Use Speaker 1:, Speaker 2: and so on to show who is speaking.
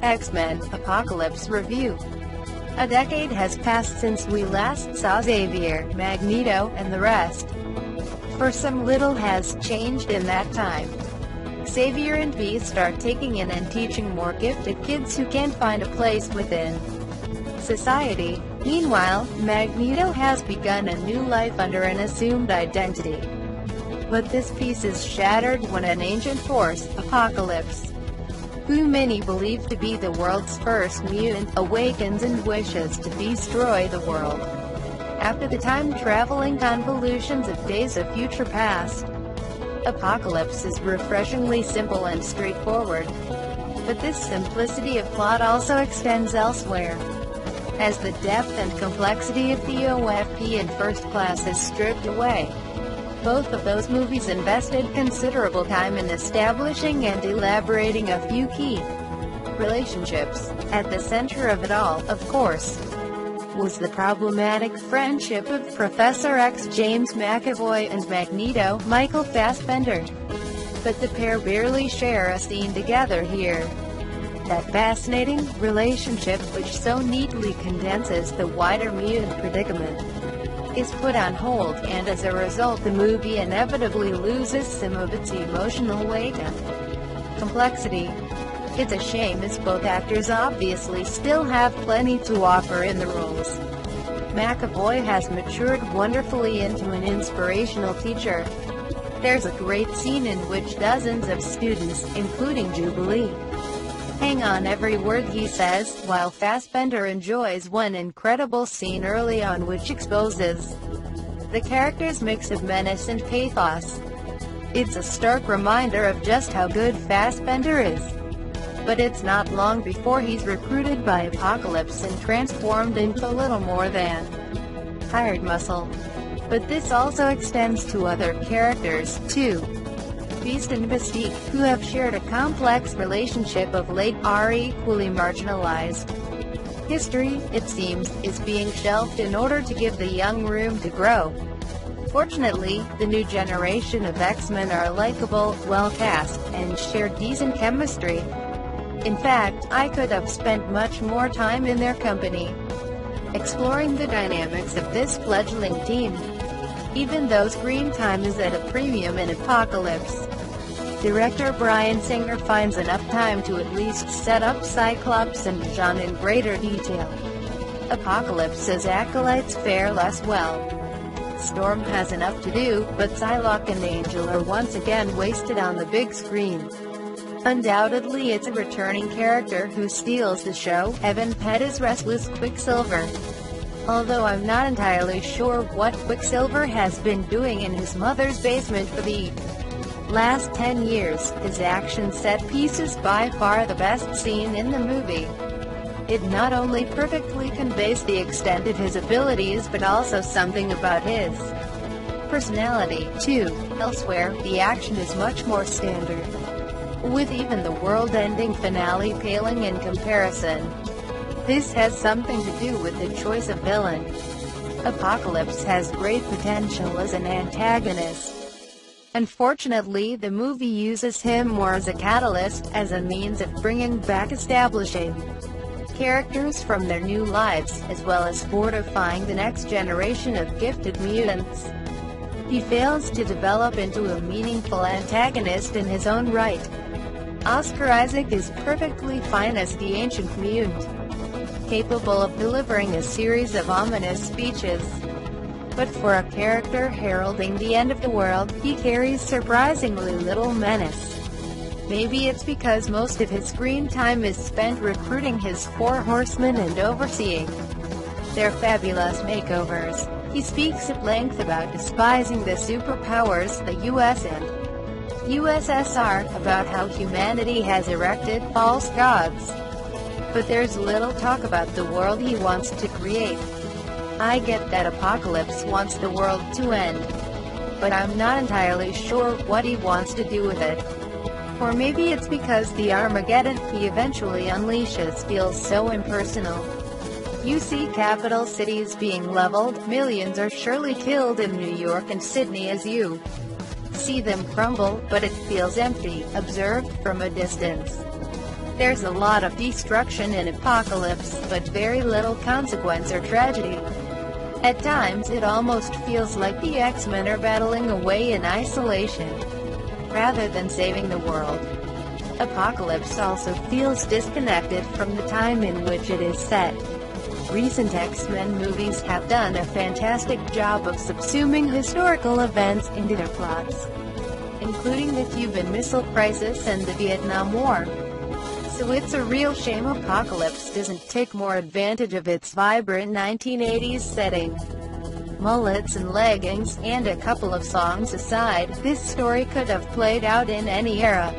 Speaker 1: X-Men Apocalypse Review. A decade has passed since we last saw Xavier, Magneto, and the rest. For some little has changed in that time. Xavier and Beast are taking in and teaching more gifted kids who can't find a place within society. Meanwhile, Magneto has begun a new life under an assumed identity. But this peace is shattered when an ancient force, Apocalypse, who many believe to be the world's first mutant, awakens and wishes to destroy the world. After the time-traveling convolutions of Days of Future Past, Apocalypse is refreshingly simple and straightforward. But this simplicity of plot also extends elsewhere, as the depth and complexity of the DOFP and First Class is stripped away. Both of those movies invested considerable time in establishing and elaborating a few key relationships. At the center of it all, of course, was the problematic friendship of Professor X James McAvoy and Magneto Michael Fassbender. But the pair barely share a scene together here. That fascinating relationship, which so neatly condenses the wider mutant predicament, is put on hold, and as a result the movie inevitably loses some of its emotional weight and complexity. It's a shame, as both actors obviously still have plenty to offer in the roles. McAvoy has matured wonderfully into an inspirational teacher. There's a great scene in which dozens of students, including Jubilee, hang on every word he says, while Fassbender enjoys one incredible scene early on which exposes the character's mix of menace and pathos. It's a stark reminder of just how good Fassbender is. But it's not long before he's recruited by Apocalypse and transformed into little more than hired muscle. But this also extends to other characters, too. Beast and Mystique, who have shared a complex relationship of late, are equally marginalized. History, it seems, is being shelved in order to give the young room to grow. Fortunately, the new generation of X-Men are likable, well-cast, and share decent chemistry. In fact, I could have spent much more time in their company, exploring the dynamics of this fledgling team. Even though screen time is at a premium in Apocalypse, director Bryan Singer finds enough time to at least set up Cyclops and Jean in greater detail. Apocalypse's acolytes fare less well. Storm has enough to do, but Psylocke and Angel are once again wasted on the big screen. Undoubtedly it's a returning character who steals the show, Evan Pettis' restless Quicksilver. Although I'm not entirely sure what Quicksilver has been doing in his mother's basement for the last 10 years, his action set piece is by far the best scene in the movie. It not only perfectly conveys the extent of his abilities but also something about his personality, too. Elsewhere, the action is much more standard, with even the world-ending finale paling in comparison. This has something to do with the choice of villain. Apocalypse has great potential as an antagonist. Unfortunately, the movie uses him more as a catalyst, as a means of bringing back establishing characters from their new lives, as well as fortifying the next generation of gifted mutants. He fails to develop into a meaningful antagonist in his own right. Oscar Isaac is perfectly fine as the ancient mutant, capable of delivering a series of ominous speeches. But for a character heralding the end of the world, he carries surprisingly little menace. Maybe it's because most of his screen time is spent recruiting his 4 horsemen and overseeing their fabulous makeovers. He speaks at length about despising the superpowers, the US and USSR, about how humanity has erected false gods. But there's little talk about the world he wants to create. I get that Apocalypse wants the world to end, but I'm not entirely sure what he wants to do with it. Or maybe it's because the Armageddon he eventually unleashes feels so impersonal. You see capital cities being leveled, millions are surely killed in New York and Sydney, as you see them crumble, but it feels empty, observed from a distance. There's a lot of destruction in Apocalypse, but very little consequence or tragedy. At times it almost feels like the X-Men are battling away in isolation, rather than saving the world. Apocalypse also feels disconnected from the time in which it is set. Recent X-Men movies have done a fantastic job of subsuming historical events into their plots, including the Cuban Missile Crisis and the Vietnam War. So it's a real shame Apocalypse doesn't take more advantage of its vibrant 1980s setting. Mullets and leggings, and a couple of songs aside, this story could have played out in any era.